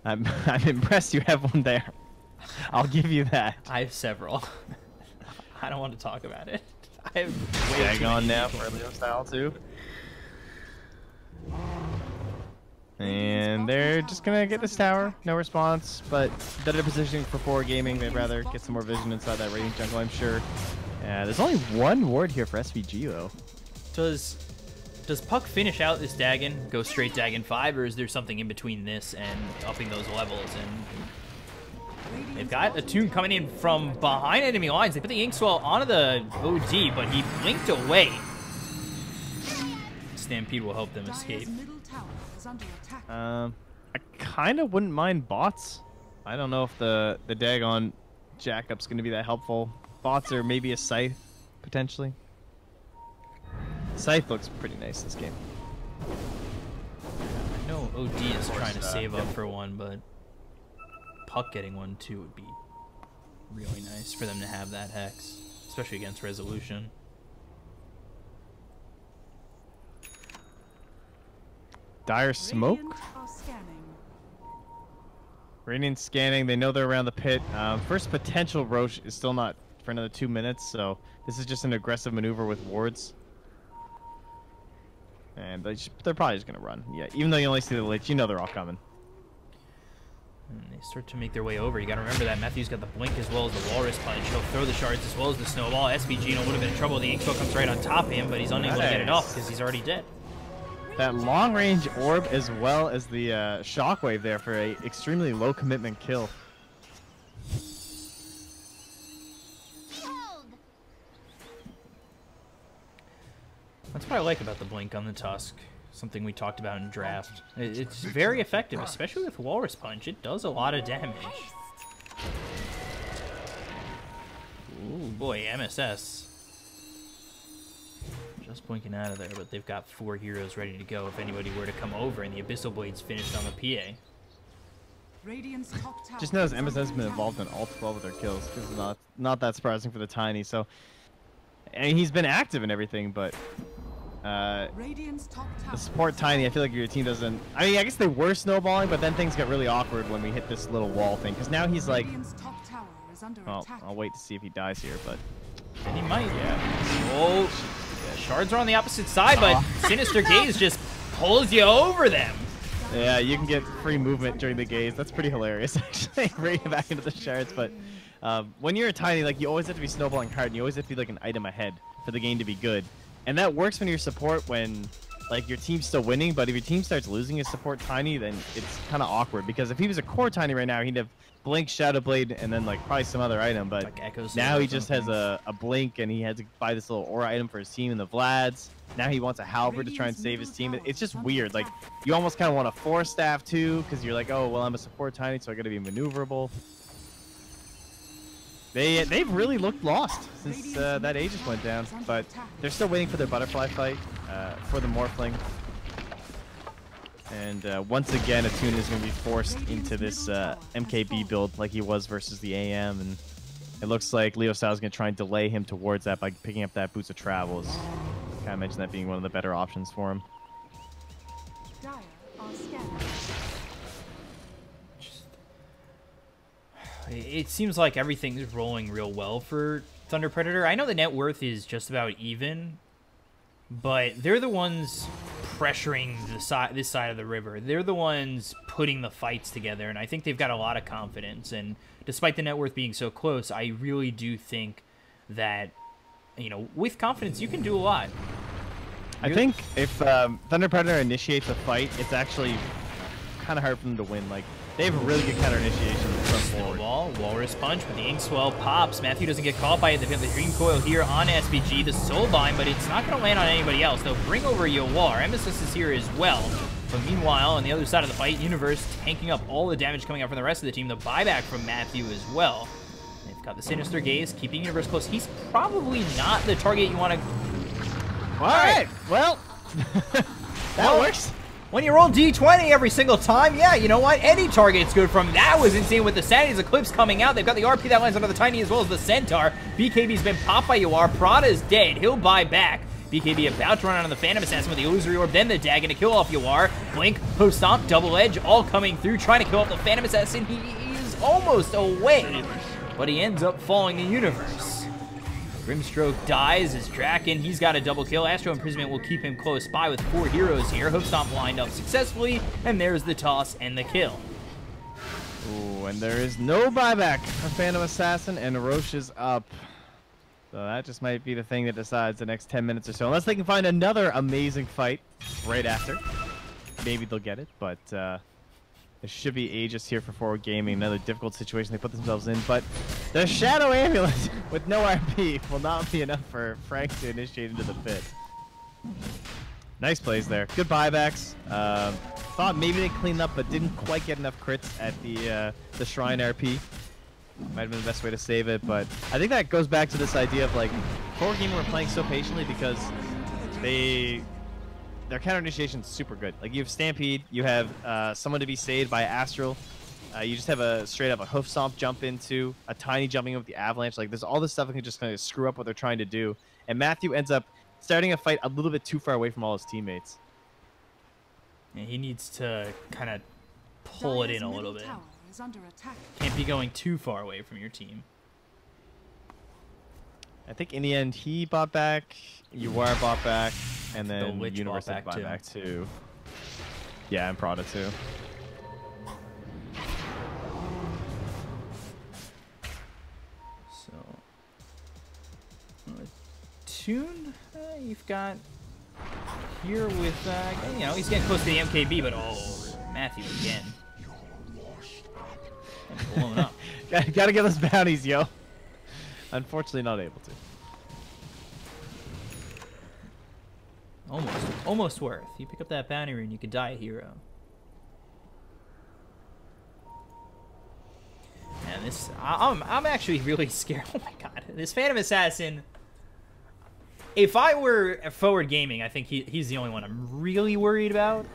S2: I'm impressed you have one there. I'll give you that.
S1: I have several. I don't want to talk about it. I have
S2: Tag on now for Leo style too. And they're just gonna get this tower. No response, but better positioning for 4 gaming. They'd rather get some more vision inside that Radiant jungle, I'm sure. There's only 1 ward here for SVG though.
S1: Does Puck finish out this Dagon, go straight Dagon 5, or is there something in between this and upping those levels? And they've got Attune coming in from behind enemy lines. They put the Inkswell onto the OD, but he blinked away. Stampede will help them escape.
S2: I kind of wouldn't mind bots. I don't know if the Dagon Jackup's going to be that helpful. Bots or maybe a Scythe, potentially. Scythe looks pretty nice this game.
S1: I know OD is trying to save up for one, but Puck getting one too would be really nice for them to have that Hex, especially against Resolution.
S2: Dire Smoke? Radiant scanning. They know they're around the pit. First potential Roche is still not for another 2 minutes, so this is just an aggressive maneuver with wards. And they're probably just going to run. Yeah, even though you only see the Lich, you know they're all coming.
S1: And they start to make their way over. You got to remember that Matthew's got the blink as well as the Walrus Punch. He'll throw the shards as well as the Snowball. SVG in a little bit of trouble. The Inkswell comes right on top of him, but he's unable to get it off because he's already dead.
S2: That long-range orb as well as the shockwave there for a extremely low commitment kill.
S1: That's what I like about the blink on the Tusk. Something we talked about in draft. It's very effective, especially with Walrus Punch. It does a lot of damage. Ooh, boy, MSS. Just blinking out of there, but they've got 4 heroes ready to go if anybody were to come over, and the Abyssal Blade's finished on the PA.
S2: Just notice MSS has been involved in all 12 of their kills, which is not that surprising for the Tiny. So, and he's been active and everything, but the support Tiny, I feel like your team doesn't. I mean, I guess they were snowballing, but then things got really awkward when we hit this little wall thing. Because now he's like, well, I'll wait to see if he dies here, but
S1: and he might. Yeah. Oh. Shards are on the opposite side, but Sinister Gaze just pulls you over them.
S2: Yeah, you can get free movement during the gaze. That's pretty hilarious, actually. Right back into the shards. But when you're a Tiny, like, you always have to be snowballing hard, and you always have to be like an item ahead for the game to be good. And that works when you're support when like your team's still winning. But if your team starts losing his support Tiny, then it's kind of awkward. Because if he was a core Tiny right now, he'd have Blink, Shadow Blade, and then like probably some other item. But like now he just has a Blink, and he had to buy this little aura item for his team in the Vlads. Now he wants a Halberd to try and save his team. It's just weird. Like, you almost kind of want a Force Staff too, because you're like, oh well, I'm a support Tiny, so I got to be maneuverable. They've really looked lost since that Aegis went down, but they're still waiting for their butterfly fight for the Morphling. And once again, Attune is going to be forced into this MKB build like he was versus the AM, and it looks like Leo Style is going to try and delay him towards that by picking up that Boots of Travels. Kind of mentioned that being one of the better options for him.
S1: It seems like everything's rolling real well for Thunder Predator. I know the net worth is just about even, but they're the ones pressuring this side of the river. They're the ones putting the fights together, and I think they've got a lot of confidence. And despite the net worth being so close, I really do think that, you know, with confidence, you can do a lot.
S2: I think if Thunder Predator initiates a fight, it's actually kind of hard for them to win. Like, they have a really good counter initiation from forward.
S1: Snowball, Walrus Punch, but the Inkswell pops. Matthew doesn't get caught by it. They've got the Dream Coil here on SVG, the Soul Bind, but it's not going to land on anybody else. They'll bring over Yawar. Emesis is here as well. But meanwhile, on the other side of the fight, Universe tanking up all the damage coming out from the rest of the team. The buyback from Matthew as well. They've got the Sinister Gaze, keeping Universe close. He's probably not the target you want to...
S2: All right, well, that works.
S1: When you roll D20 every single time, yeah, you know what? Any target's good from. That was insane with the Sanity's Eclipse coming out. They've got the RP that lands under the Tiny as well as the Centaur. BKB's been popped by Yawar. Prada's dead. He'll buy back. BKB about to run out on the Phantom Assassin with the Illusory Orb, then the Dagon to kill off Yawar. Blink, Post Stomp, Double Edge, all coming through, trying to kill off the Phantom Assassin. He is almost away, but he ends up falling the Universe. Grimstroke dies as Draken. He's got a double kill. Astro Imprisonment will keep him close by with 4 heroes here. Hoof Stomp lined up successfully, and there's the toss and the kill.
S2: Ooh, and there is no buyback for Phantom Assassin, and Roche is up. So that just might be the thing that decides the next 10 minutes or so. Unless they can find another amazing fight right after. Maybe they'll get it, but there should be Aegis here for Forward Gaming. Another difficult situation they put themselves in, but the Shadow Amulet with no RP will not be enough for Frank to initiate into the pit. Nice plays there. Good buybacks. Thought maybe they cleaned up, but didn't quite get enough crits at the Shrine RP. Might have been the best way to save it, but I think that goes back to this idea of, like, Forward Gaming were playing so patiently because their counter initiation is super good. Like, you have Stampede, you have someone to be saved by Astral. You just have a straight up a Hoof Stomp jump into, a Tiny jumping with the Avalanche. Like, there's all this stuff that can just kind of screw up what they're trying to do. And Matthew ends up starting a fight a little bit too far away from all his teammates.
S1: Yeah, he needs to kind of pull it in a little bit. Can't be going too far away from your team.
S2: I think in the end, he bought back, Yawar bought back, and then
S1: the
S2: Universe bought back too. Yeah, and Prada too.
S1: So, Tune, you've got here with, you know, he's getting close to the MKB, but oh, Matthew again. And blown up.
S2: Gotta get those bounties, yo. Unfortunately, not able to.
S1: Almost worth. You pick up that bounty rune, you could die a hero. And this, I'm actually really scared. Oh my god, this Phantom Assassin. If I were Forward Gaming, I think he's the only one I'm really worried about.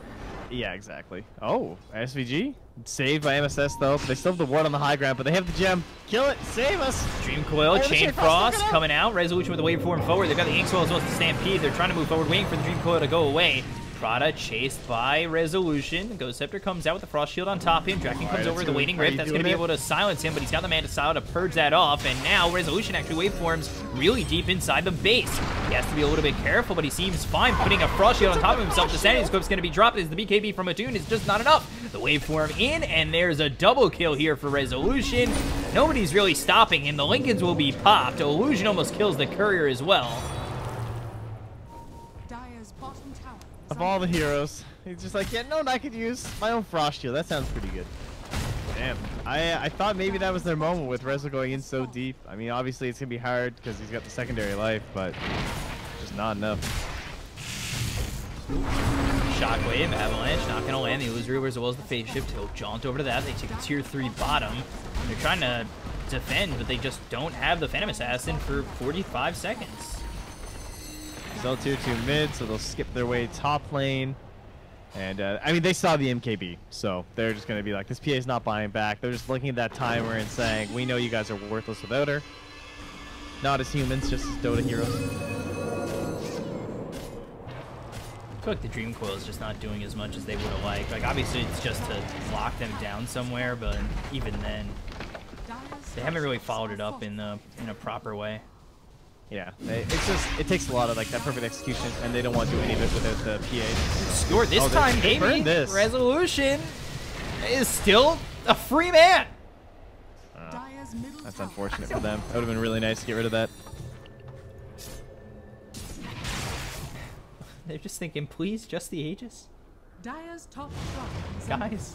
S2: Yeah, exactly. Oh, SVG saved by MSS though. But they still have the ward on the high ground, but they have the gem. Kill it, save us.
S1: Dream Coil, Chain Frost coming out. Resolution with the waveform forward. They've got the Inkswell as well as the Stampede. They're trying to move forward, waiting for the Dream Coil to go away. Prada chased by Resolution. Ghost Scepter comes out with the Frost Shield on top of him. Draken comes over the Waiting Rift. That's going to be able to silence him, but he's got the Manta Style to purge that off. And now Resolution actually waveforms really deep inside the base. He has to be a little bit careful, but he seems fine. Putting a Frost Shield on top of himself. The Sanity Scope's going to be dropped as the BKB from Attune is just not enough. The waveform in, and there's a double kill here for Resolution. Nobody's really stopping him. The Lincolns will be popped. Illusion almost kills the Courier as well.
S2: Of all the heroes, he's just like, yeah, no, I could use my own Frost Shield. That sounds pretty good. Damn. I thought maybe that was their moment with Rezo going in so deep. I mean, obviously it's going to be hard because he's got the secondary life, but just not enough.
S1: Shockwave, Avalanche, not going to land. The Illusory Orb as well as the Phase Shift. He'll jaunt over to that. They take a tier 3 bottom. They're trying to defend, but they just don't have the Phantom Assassin for 45 seconds.
S2: Zell tier 2 mid, so they'll skip their way top lane. And, I mean, they saw the MKB, so they're just going to be like, this PA is not buying back. They're just looking at that timer and saying, we know you guys are worthless without her. Not as humans, just as Dota heroes.
S1: I feel like the Dream Coil is just not doing as much as they would have liked. Like, obviously, it's just to lock them down somewhere, but even then, they haven't really followed it up in a proper way.
S2: Yeah, it takes a lot of like that perfect execution, and they don't want to do any of it without the PA.
S1: Score this time, baby.
S2: This.
S1: Resolution is still a free man.
S2: That's unfortunate for them. That would have been really nice to get rid of that.
S1: They're just thinking, please, just the Aegis.
S3: Dire's top
S1: Guys.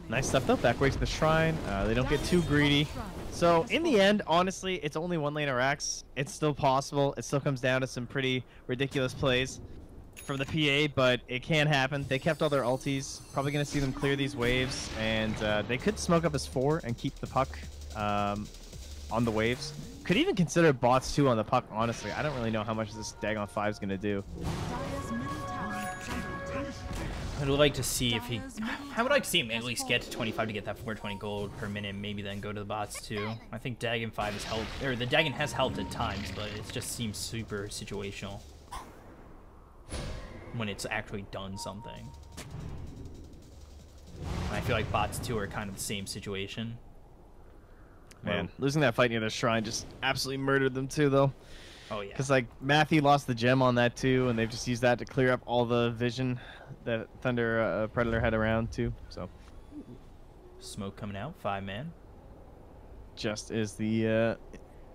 S2: Nice stuff though. Back way to the shrine. They don't get too greedy. So in the end, honestly, it's only one lane Rax. It's still possible. It still comes down to some pretty ridiculous plays from the PA, but it can happen. They kept all their ultis. Probably going to see them clear these waves, and they could smoke up as 4 and keep the puck on the waves. Could even consider bots 2 on the puck, honestly. I don't really know how much this Dagon 5 is going to do.
S1: I'd like to see if he... I would like to see him at least get to 25 to get that 420 gold per minute, maybe then go to the bots too. I think Dagon 5 has helped, or the Dagon has helped at times, but it just seems super situational when it's actually done something. I feel like bots 2 are kind of the same situation.
S2: Man, losing that fight near the shrine just absolutely murdered them too, though.
S1: Oh, yeah.
S2: Because, like, Matthew lost the gem on that, too, and they've just used that to clear up all the vision that Thunder Predator had around, too. So,
S1: Smoke coming out, 5-man.
S2: just as the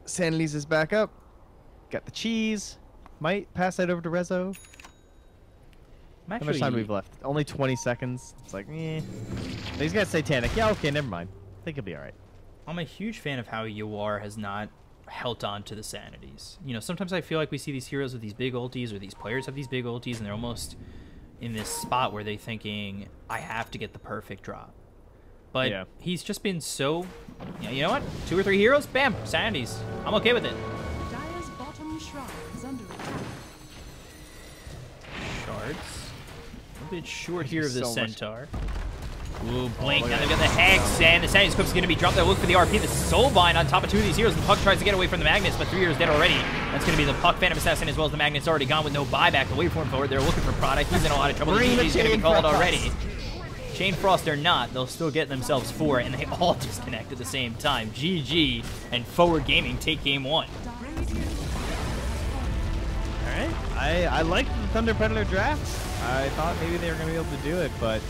S2: Sanities is back up. Got the cheese. Might pass that over to Rezo. How much time do we have left? Only 20 seconds. It's like, eh. He's got Satanic. Yeah, okay, never mind. I think he'll be alright.
S1: I'm a huge fan of how Yawar has not held on to the Sanities. You know, sometimes I feel like we see these heroes with these big ultis, or these players have these big ultis, and they're almost in this spot where they're thinking, I have to get the perfect drop. But yeah, he's just been so... You know what? 2 or 3 heroes? Bam! Sanities. I'm okay with it.
S3: Dire's bottom shrine is under attack.
S1: Shards. A bit short here of the Centaur. Ooh, blink. Now they've got the Hex, and the Sanity Scope's going to be dropped there. Look for the RP. The Soulbind on top of 2 of these heroes. The Puck tries to get away from the Magnus, but 3 heroes dead already. That's going to be the Puck Phantom Assassin as well as the Magnus already gone with no buyback. The waveform forward. They're looking for product. He's in a lot of trouble. The GG's going to be called already. Chain Frost or not, they'll still get themselves 4, and they all disconnect at the same time. GG and Forward Gaming take game 1.
S2: Alright. I liked the Thunder Predator draft. I thought maybe they were going to be able to do it, but...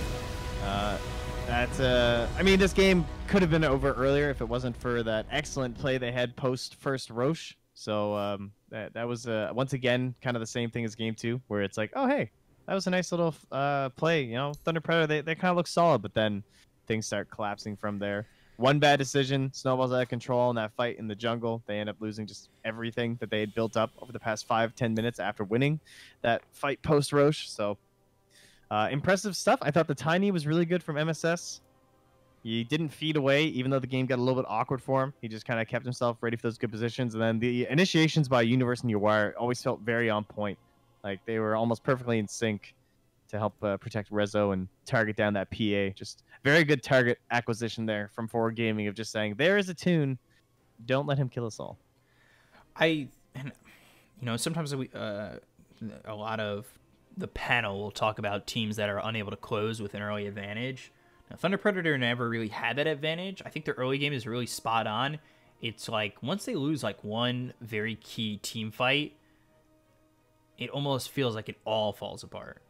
S2: I mean, this game could have been over earlier if it wasn't for that excellent play they had post first Roche. So that was once again kind of the same thing as game 2, where it's like, oh hey, that was a nice little play. You know, Thunder Predator they kind of look solid, but then things start collapsing from there. One bad decision snowballs out of control in that fight in the jungle. They end up losing just everything that they had built up over the past 5-10 minutes after winning that fight post Roche. So. Impressive stuff. I thought the Tiny was really good from MSS. He didn't feed away, even though the game got a little bit awkward for him. He just kind of kept himself ready for those good positions. And then the initiations by Universe and Yawar always felt very on point. Like they were almost perfectly in sync to help protect Rezo and target down that PA. Just very good target acquisition there from Forward Gaming of just saying, there is a tune. Don't let him kill us all.
S1: Sometimes a lot of the panel will talk about teams that are unable to close with an early advantage. Now, Thunder Predator never really had that advantage. I think their early game is really spot on. It's like once they lose like one very key team fight, it almost feels like it all falls apart.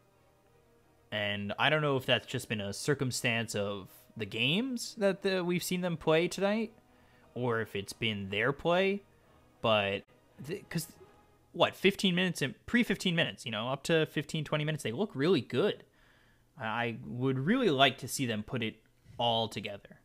S1: And I don't know if that's just been a circumstance of the games that we've seen them play tonight, or if it's been their play. But because... What, 15 minutes and pre-15 minutes, up to 15, 20 minutes, they look really good. I would really like to see them put it all together.